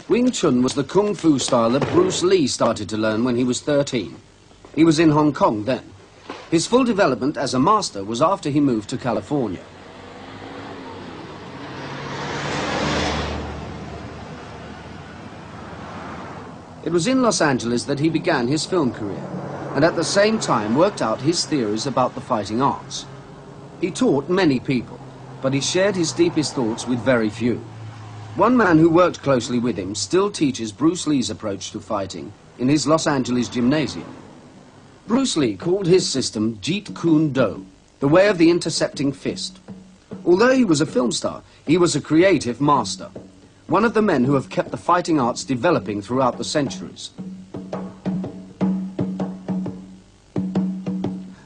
Wing Chun was the kung fu style that Bruce Li started to learn when he was 13. He was in Hong Kong then. His full development as a master was after he moved to California. It was in Los Angeles that he began his film career, and at the same time worked out his theories about the fighting arts. He taught many people, but he shared his deepest thoughts with very few. One man who worked closely with him still teaches Bruce Li's approach to fighting in his Los Angeles gymnasium. Bruce Li called his system Jit Kun Do, the way of the intercepting fist. Although he was a film star, he was a creative master, one of the men who have kept the fighting arts developing throughout the centuries.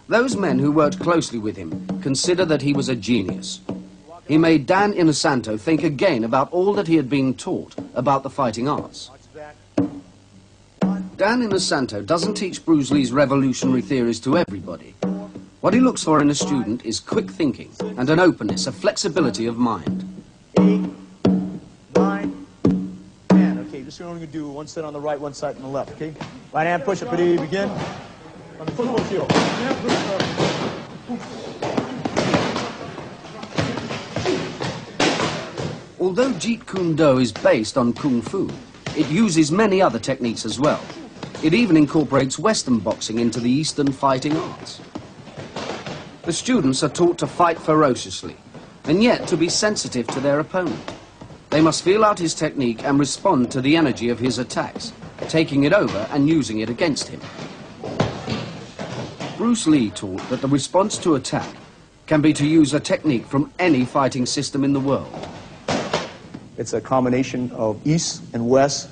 Those men who worked closely with him consider that he was a genius. He made Dэн Inossanto think again about all that he had been taught about the fighting arts. Dэн Inossanto doesn't teach Bruce Li's revolutionary theories to everybody. What he looks for in a student is quick thinking and an openness, a flexibility of mind. 8, 9, 10. Okay, this is only going to do one set on the right, one side on the left, okay? Right hand push up, ready, begin. On the football field. Although Jit Kun Do is based on Kung Fu, it uses many other techniques as well. It even incorporates Western boxing into the Eastern fighting arts. The students are taught to fight ferociously, and yet to be sensitive to their opponent. They must feel out his technique and respond to the energy of his attacks, taking it over and using it against him. Bruce Li taught that the response to attack can be to use a technique from any fighting system in the world. It's a combination of East and West,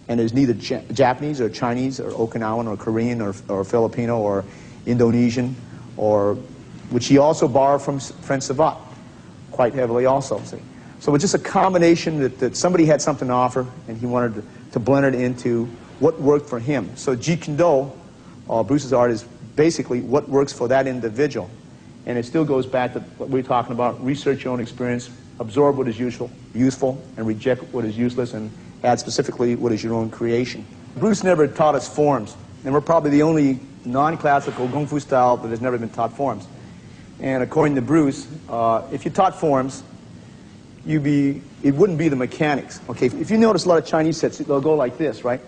and there's neither Japanese or Chinese or Okinawan or Korean or Filipino or Indonesian, or which he also borrowed from French Savate quite heavily also. See? So it's just a combination that somebody had something to offer, and he wanted to blend it into what worked for him. So Jit Kun Do, Bruce's art, is basically what works for that individual. And it still goes back to what we were talking about: research your own experience, absorb what is useful, and reject what is useless, and add specifically what is your own creation. Bruce never taught us forms, and we're probably the only non-classical Kung Fu style that has never been taught forms. And according to Bruce, if you taught forms, it wouldn't be the mechanics. Okay, if you notice a lot of Chinese sets, they'll go like this, right?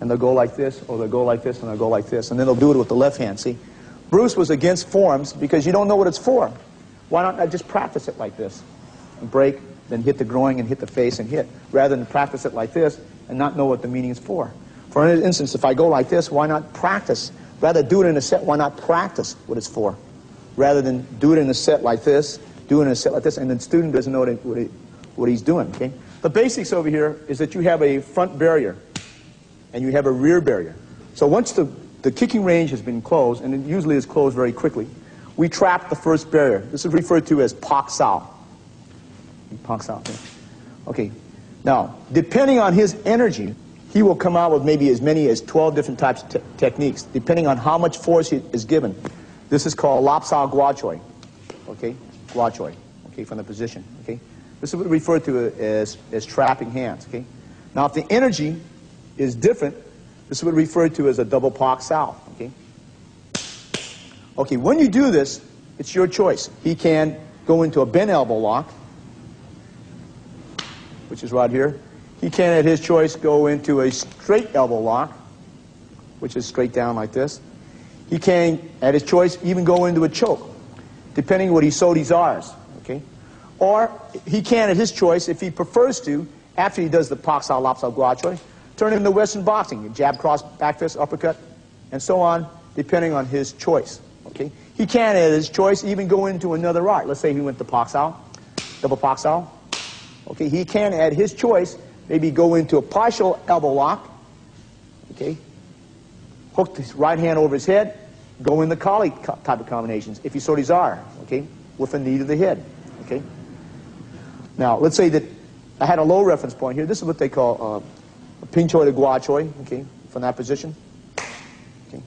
And they'll go like this, or they'll go like this, and they'll go like this, and then they'll do it with the left hand, see? Bruce was against forms because you don't know what it's for. Why not just practice it like this? And break, then hit the groin and hit the face and hit, rather than practice it like this and not know what the meaning is for. For instance, if I go like this, why not practice? Rather than do it in a set, why not practice what it's for? Rather than do it in a set like this, do it in a set like this, and the student doesn't know what he's doing, okay? The basics over here is that you have a front barrier and you have a rear barrier. So once the kicking range has been closed, and it usually is closed very quickly, we trap the first barrier. This is referred to as Pak Sao. Pak Sao, okay. Now, depending on his energy, he will come out with maybe as many as 12 different types of techniques, depending on how much force he is given. This is called Lap Sao Gua Choi, okay? Gua Choi, okay, from the position, okay? This is what we refer to as trapping hands, okay? Now, if the energy is different, this is what we refer to as a double Pak Sao, okay? Okay, when you do this, it's your choice. He can go into a bent elbow lock, which is right here. He can, at his choice, go into a straight elbow lock, which is straight down like this. He can, at his choice, even go into a choke, depending what he so desires, okay? Or he can, at his choice, if he prefers to, after he does the Pak Sao, Lap Sao, Gua Choi, turn him into Western boxing, jab, cross, back fist, uppercut, and so on, depending on his choice, okay? He can, at his choice, even go into another art. Let's say he went to Pak Sao, double Pak Sao. Okay, he can, at his choice, maybe go into a partial elbow lock, okay, hook his right hand over his head, go in the collie type of combinations, if you so desire, okay, with a knee to the head, okay. Now, let's say that I had a low reference point here. This is what they call a Ping Choi to Gua Choi, okay, from that position, okay.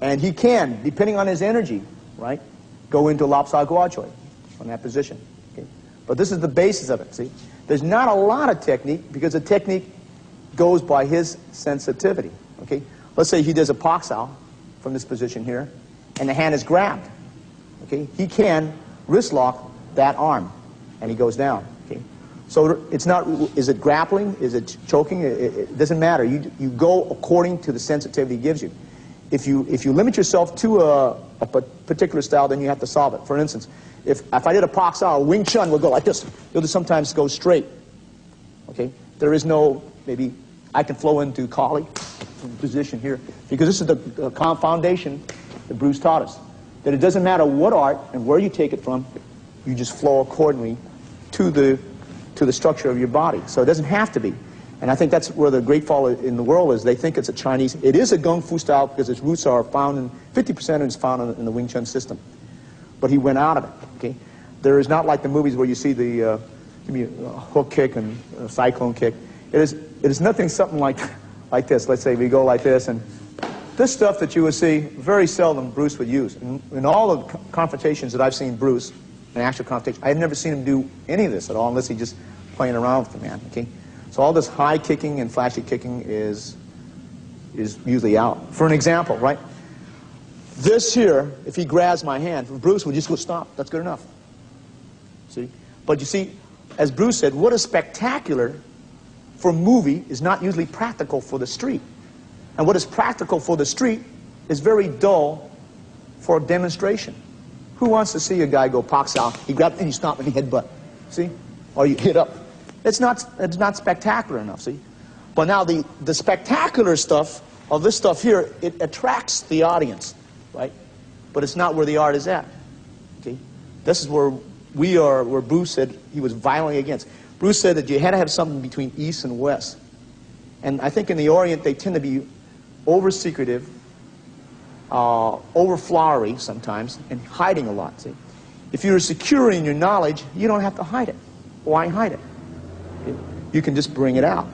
And he can, depending on his energy, right, go into Lap Sao Gua Choi from that position, okay. But this is the basis of it, see. There's not a lot of technique, because the technique goes by his sensitivity. Okay? Let's say he does a Pak-Sao from this position here, and the hand is grabbed. Okay? He can wrist lock that arm, and he goes down. Okay? So it's not, is it grappling? Is it choking? It doesn't matter. You go according to the sensitivity he gives you. If you limit yourself to a particular style, then you have to solve it. For instance, if I did a Pak-Sao, Wing Chun will go like this. It'll just sometimes go straight. Okay? There is no, maybe I can flow into Kali position here, because this is the foundation that Bruce taught us. That it doesn't matter what art and where you take it from, you just flow accordingly to the structure of your body. So it doesn't have to be. And I think that's where the great fall in the world is. They think it's a Chinese. It is a Kung Fu style because its roots are found in, 50% of it is found in the Wing Chun system. But he went out of it. Okay? There is not like the movies where you see the hook kick and cyclone kick. It is nothing something like this. Let's say we go like this, and this stuff that you would see, very seldom Bruce would use. In all the confrontations that I've seen Bruce, an actual confrontation, I've never seen him do any of this at all unless he's just playing around with the man. Okay? So all this high kicking and flashy kicking is usually out. For an example, right? This here, if he grabs my hand, Bruce would just go stop. That's good enough. See? But you see, as Bruce said, what is spectacular for a movie is not usually practical for the street. And what is practical for the street is very dull for a demonstration. Who wants to see a guy go Pak-Sao, he grabs and you stop and he headbutt, see? Or you hit up. It's not spectacular enough, see? But now the spectacular stuff of this stuff here, it attracts the audience, right? But it's not where the art is at, okay? This is where we are, where Bruce said he was violently against. Bruce said that you had to have something between East and West. And I think in the Orient they tend to be over-secretive, over-flowery sometimes, and hiding a lot, see? If you're secure in your knowledge, you don't have to hide it. Why hide it? You can just bring it out.